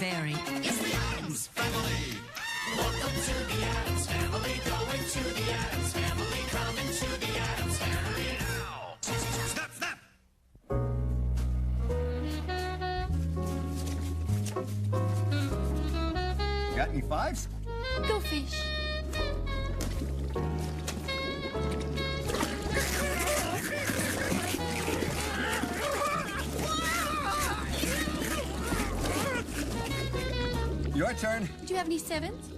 vary. It's the Addams Family. Welcome to the Addams Family. Going to the Addams Family. Coming to the Addams Family now. Snap, snap. Got any fives? Go fish. Your turn. Do you have any sevens?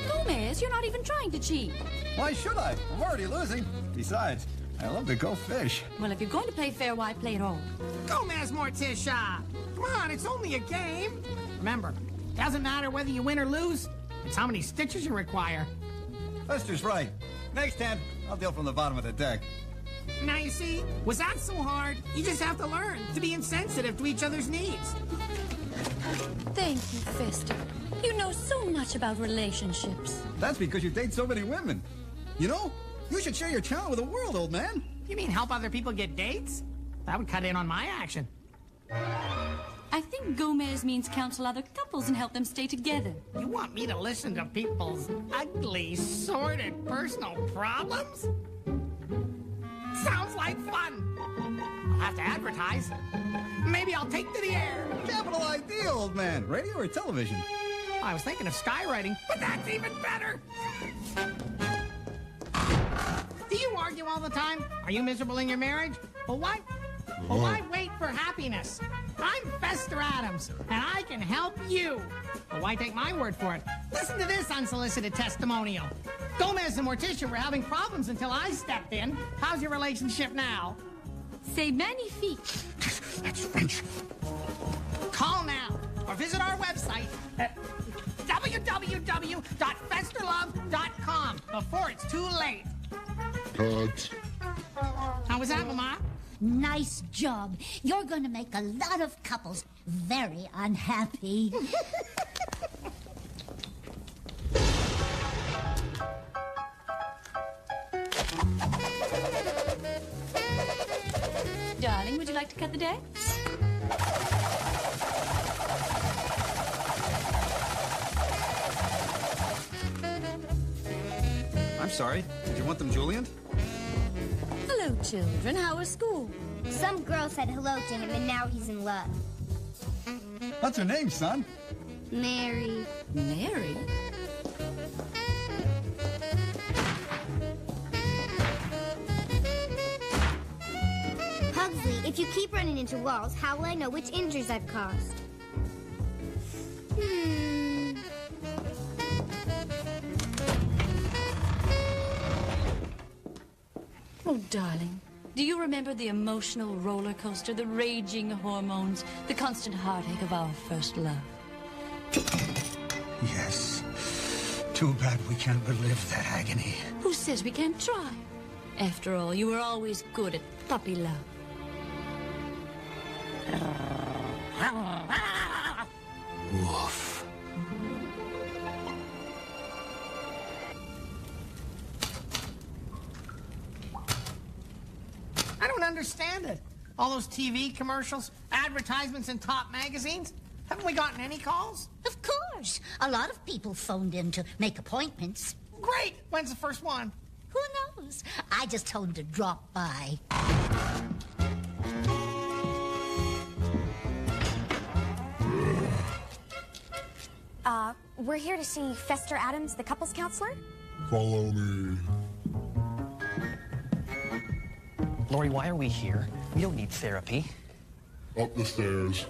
Gomez, you're not even trying to cheat. Why should I? I'm already losing. Besides, I love to go fish. Well, if you're going to play fair, why play at all? Gomez Morticia! Come on, it's only a game. Remember, doesn't matter whether you win or lose. It's how many stitches you require. Fester's right. Next hand, I'll deal from the bottom of the deck. Now you see, was that so hard? You just have to learn to be insensitive to each other's needs. Thank you, Fester. You know so much about relationships. That's because you date so many women. You know, you should share your talent with the world, old man. You mean help other people get dates? That would cut in on my action. I think Gomez means counsel other couples and help them stay together. You want me to listen to people's ugly, sordid personal problems? Sounds like fun. I'll have to advertise. Maybe I'll take to the air. Capital idea, old man. Radio or television? I was thinking of skywriting, but that's even better. Do you argue all the time? Are you miserable in your marriage? Well, why wait for happiness? I'm Fester Addams, and I can help you. Well, why take my word for it? Listen to this unsolicited testimonial. Gomez and Morticia were having problems until I stepped in. How's your relationship now? C'est magnifique. That's French. Call now or visit our website at www.festerlove.com before it's too late. Cut. How was that, Mama? Nice job. You're going to make a lot of couples very unhappy. Darling, would you like to cut the deck? I'm sorry. Did you want them julienne? Hello, children. How was school? Some girl said hello to him, and now he's in love. What's her name, son? Mary. Mary? Pugsley, if you keep running into walls, how will I know which injuries I've caused? Oh, darling. Do you remember the emotional roller coaster, the raging hormones, the constant heartache of our first love? Yes. Too bad we can't relive that agony. Who says we can't try? After all, you were always good at puppy love. Woof. I don't understand it. All those TV commercials, advertisements in top magazines. Haven't we gotten any calls? Of course. A lot of people phoned in to make appointments. Great. When's the first one? Who knows? I just told him to drop by. We're here to see Fester Addams, the couples counselor. Follow me. Lori, why are we here? We don't need therapy. Up the stairs.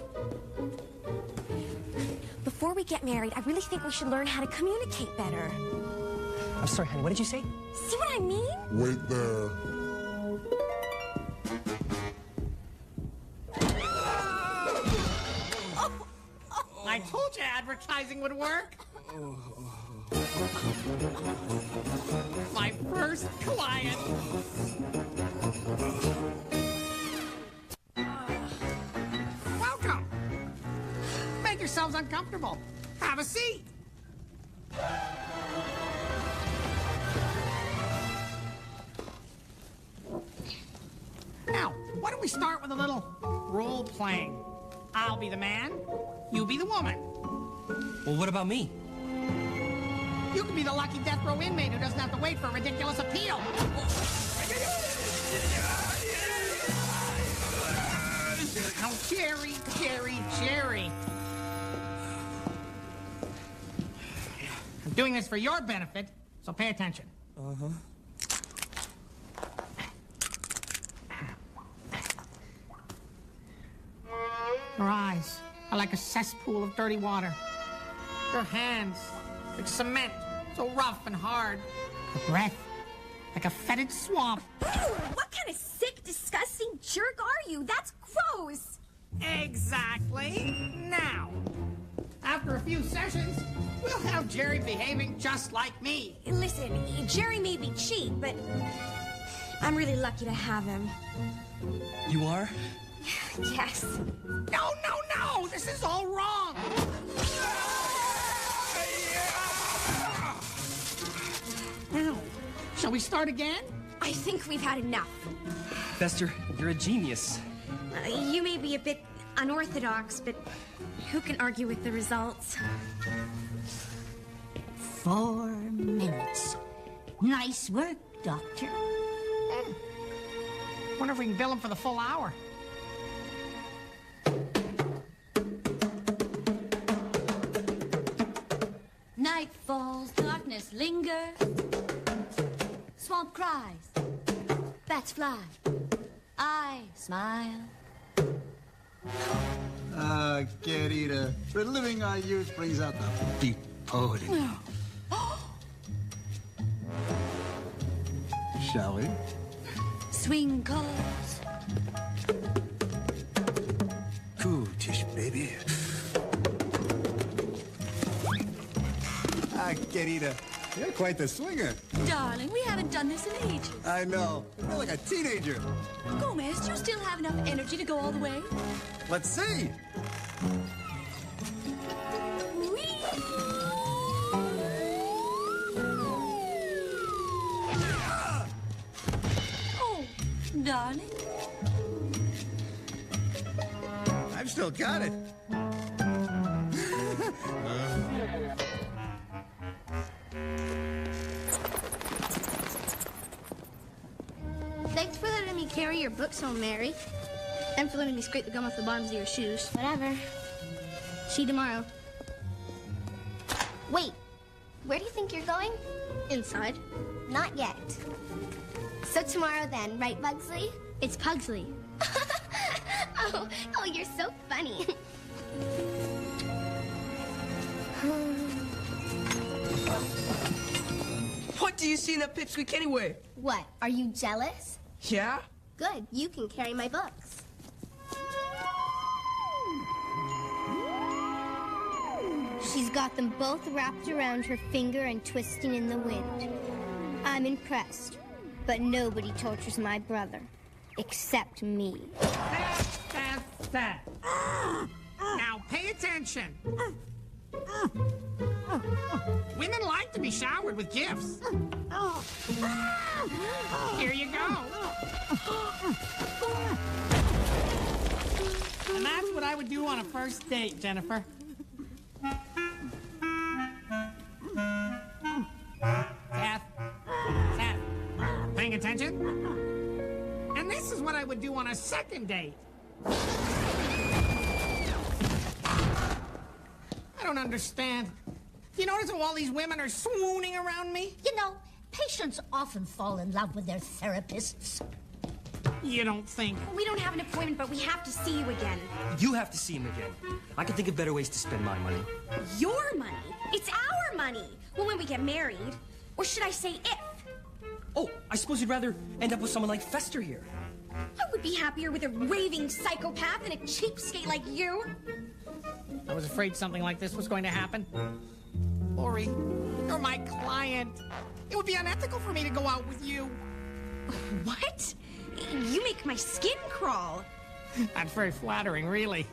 Before we get married, I really think we should learn how to communicate better. I'm sorry, honey, what did you say? See what I mean? Wait there. I told you advertising would work. My first client. Welcome. Make yourselves uncomfortable. Have a seat. Now, why don't we start with a little role playing? I'll be the man, you be the woman. Well, what about me? You can be the lucky death row inmate who doesn't have to wait for a ridiculous appeal. Now, Jerry. I'm doing this for your benefit, so pay attention. Uh-huh. Her eyes are like a cesspool of dirty water. Her hands, like cement, so rough and hard. Her breath, like a fetid swamp. What kind of sick, disgusting jerk are you? That's gross. Exactly. Now, after a few sessions, we'll have Jerry behaving just like me. Listen, Jerry may be cheap, but I'm really lucky to have him. You are? Yes. No! This is all wrong! Now, shall we start again? I think we've had enough. Fester, you're a genius. You may be a bit unorthodox, but who can argue with the results? 4 minutes. Nice work, Doctor. Wonder if we can bill him for the full hour. Night falls, darkness lingers. Swamp cries, bats fly. I smile. Querida, reliving our youth brings out the deep poet in you. Shall we? Swing colors. Cool, Tish, baby. Querida, you're quite the swinger. Darling, we haven't done this in ages. I know. I feel like a teenager. Gomez, do you still have enough energy to go all the way? Let's see. Whee! Oh, darling. I've still got it. Thanks for letting me carry your books home, Mary. And for letting me scrape the gum off the bottoms of your shoes. Whatever. See you tomorrow. Wait, where do you think you're going? Inside. Not yet. So tomorrow then, right, Bugsley? It's Pugsley. Oh, you're so funny. What do you see in that pipsqueak anyway? What, are you jealous? Yeah? Good, you can carry my books. She's got them both wrapped around her finger and twisting in the wind. I'm impressed, but nobody tortures my brother, except me. That. Now pay attention. Women like to be showered with gifts. Here you go. And that's what I would do on a first date, Jennifer. Seth, paying attention? And this is what I would do on a second date. I don't understand. You notice how all these women are swooning around me? You know, patients often fall in love with their therapists. You don't think? We don't have an appointment, but we have to see you again. You have to see him again. I can think of better ways to spend my money. Your money? It's our money. Well, when we get married. Or should I say if? Oh, I suppose you'd rather end up with someone like Fester here. I would be happier with a raving psychopath than a cheapskate like you. I was afraid something like this was going to happen. Lori, you're my client. It would be unethical for me to go out with you. What? You make my skin crawl. That's very flattering, really.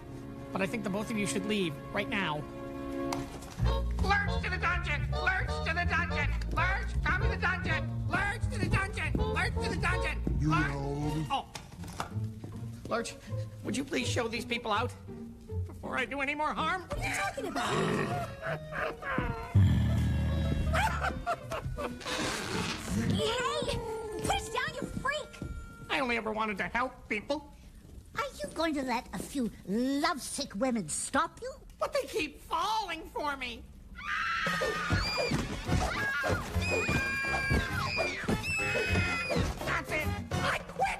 But I think the both of you should leave right now. Lurch to the dungeon! Lurch to the dungeon! Lurch, come to the dungeon! Lurch to the dungeon! Lurch to the dungeon! You Lurch. know. Oh. Lurch, would you please show these people out? before I do any more harm. What are you talking about? Hey! Put it down, you freak! I only ever wanted to help people. Are you going to let a few lovesick women stop you? But they keep falling for me. That's it. I quit.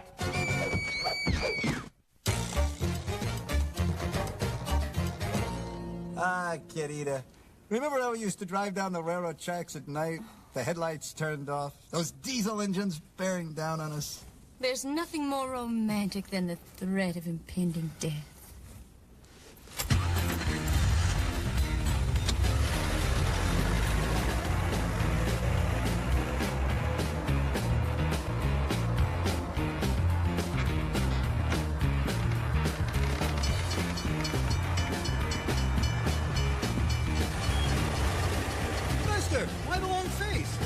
Ah, Querida. Remember how we used to drive down the railroad tracks at night? The headlights turned off. Those diesel engines bearing down on us. There's nothing more romantic than the threat of impending death. Mister, why the long face?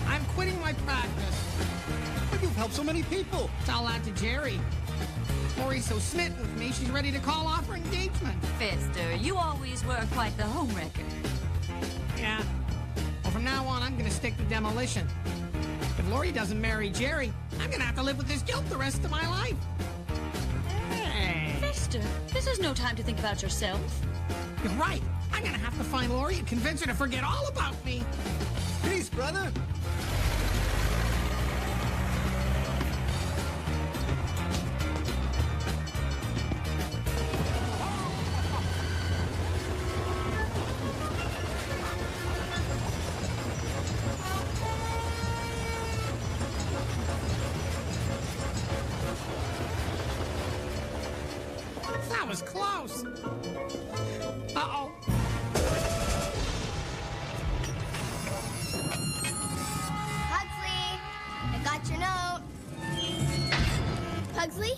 I'm quitting my practice. But you've helped so many people. Tell that to Jerry. Lori's so smitten with me, she's ready to call off her engagement. Fester, you always were quite the homewrecker. Yeah. Well, from now on, I'm gonna stick to demolition. If Lori doesn't marry Jerry, I'm gonna have to live with this guilt the rest of my life. Hey. Fester, this is no time to think about yourself. You're right. I'm gonna have to find Lori and convince her to forget all about me. Peace, brother. That was close. Uh-oh. Pugsley, I got your note. Pugsley?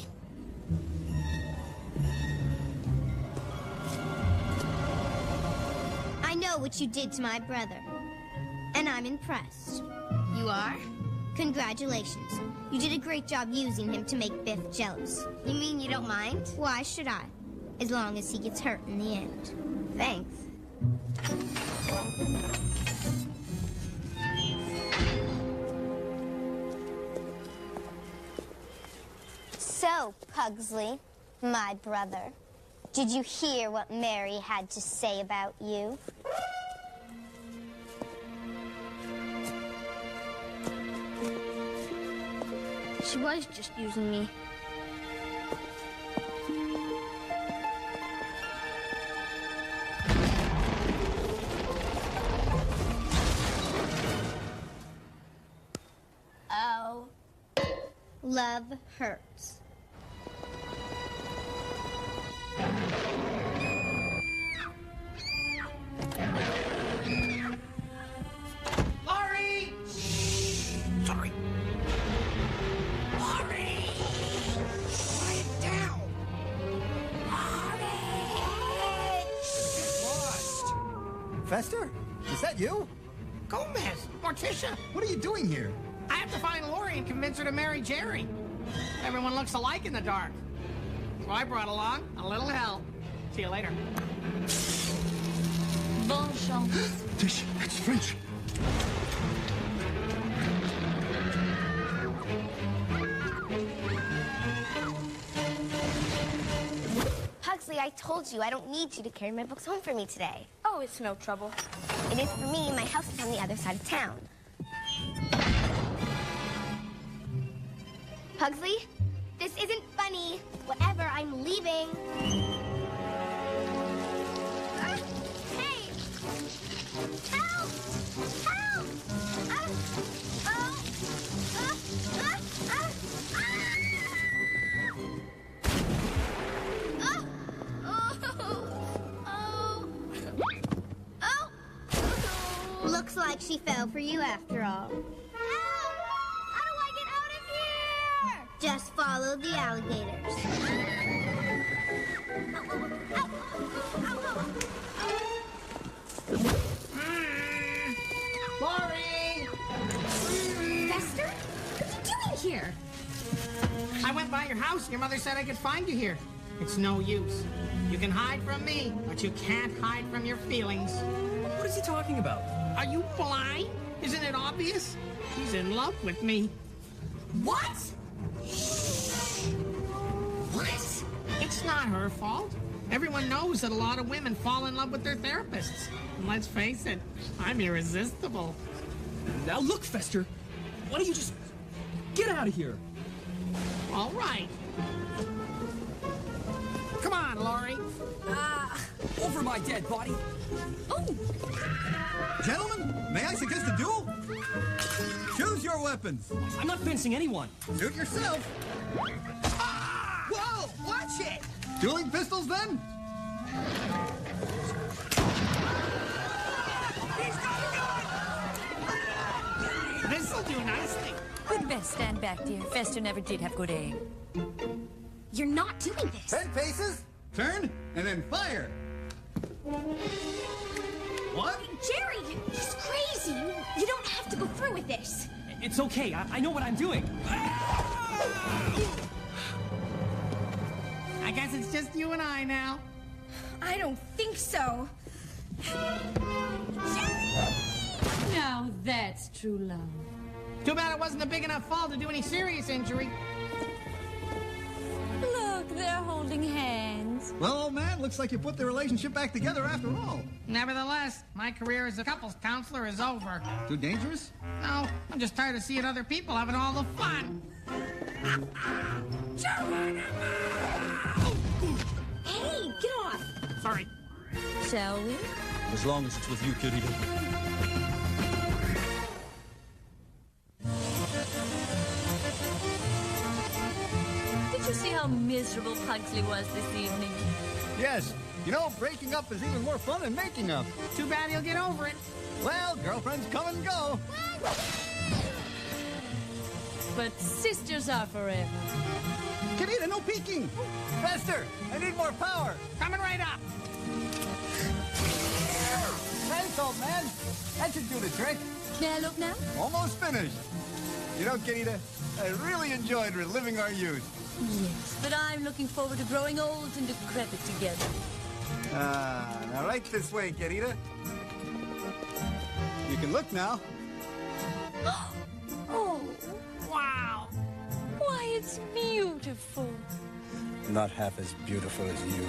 I know what you did to my brother, and I'm impressed. You are? Congratulations. You did a great job using him to make Biff jealous. You mean you don't mind? Why should I? As long as he gets hurt in the end. Thanks. So, Pugsley, my brother, did you hear what Mary had to say about you? She was just using me. Oh. Love hurts. Lori! Sorry. Lori! Quiet down. Lost. Fester? Is that you? Gomez! Morticia! What are you doing here? I have to find Lori and convince her to marry Jerry. Everyone looks alike in the dark. So I brought along a little help. See you later. Bonne chance. That's French. Pugsley, I told you I don't need you to carry my books home for me today. Oh, it's no trouble. It is for me. My house is on the other side of town. Pugsley, this isn't funny. Whatever, I'm leaving. Hey! Help! Help! Looks like she fell for you after all. Help! How do I get out of here? Just follow the alligators. Lori! Fester? What are you doing here? I went by your house and your mother said I could find you here. It's no use. You can hide from me, but you can't hide from your feelings. What is he talking about? Are you blind? Isn't it obvious? She's in love with me. What? What? It's not her fault. Everyone knows that a lot of women fall in love with their therapists. And let's face it, I'm irresistible. Now look, Fester. Why don't you just get out of here? All right. Come on, Laurie. Over my dead body. Oh, Gentlemen, may I suggest a duel? Choose your weapons. I'm not fencing anyone. Shoot yourself. Whoa! Watch it! Dueling pistols, then? This'll do nicely. We'd best stand back, dear. Fester never did have good aim. you're not doing this. 10 paces, turn, and then fire. What? Jerry, he's crazy. You don't have to go through with this. It's okay. I know what I'm doing. I guess it's just you and I now. I don't think so. Now that's true love. Too bad it wasn't a big enough fall to do any serious injury. Look, they're holding hands. Well, old man, looks like you put the relationship back together after all. Nevertheless, my career as a couples counselor is over. Too dangerous? No, I'm just tired of seeing other people having all the fun. Hey, get off. Sorry. Shall we? As long as it's with you, Kitty. Did you see how miserable Pugsley was this evening? Yes. You know, breaking up is even more fun than making up. Too bad he'll get over it. Well, girlfriends come and go. But sisters are forever. Kanita, no peeking. Faster, I need more power. Coming right up. Thanks, old man. That should do the trick. May I look now? Almost finished. You know, Kanita, I really enjoyed reliving our youth. Yes, but I'm looking forward to growing old and decrepit together. Now right this way, Kanita. You can look now. Oh, Wow. why, it's beautiful. Not half as beautiful as you.